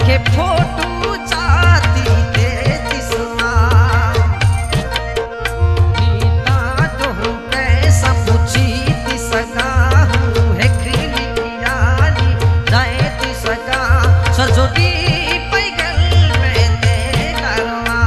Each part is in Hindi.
के फोटू चाहती तेरी सुना नीता तो हूँ कैसा पूछी ती सगा हूँ है खिली कियानी जाए ती सगा सरजोटी पैगल में ते करवा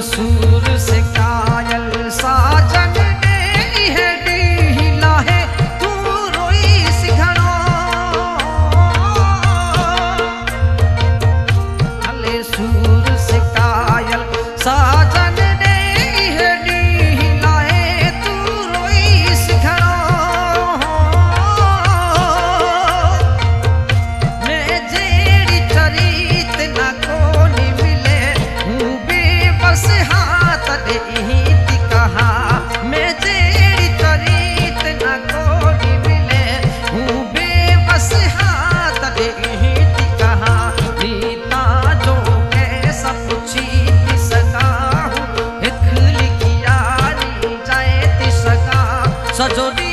सूर से कायल साजन ने है ढीला है तू रोई सिघड़ो हले सूर से कायल साजन ने है ढीला है तू रोई सिघड़ो मैं जेड़ी चरित ना कोनी मिले हूँ बस हाथ दे ही कहा मैं तेरी चरित न कोई मिले हूँ बेबस हाथ दे ही कहा नीता जो कैसा पूछी ती सका हूँ एक लिखिया नी जाए ती सका सजोरी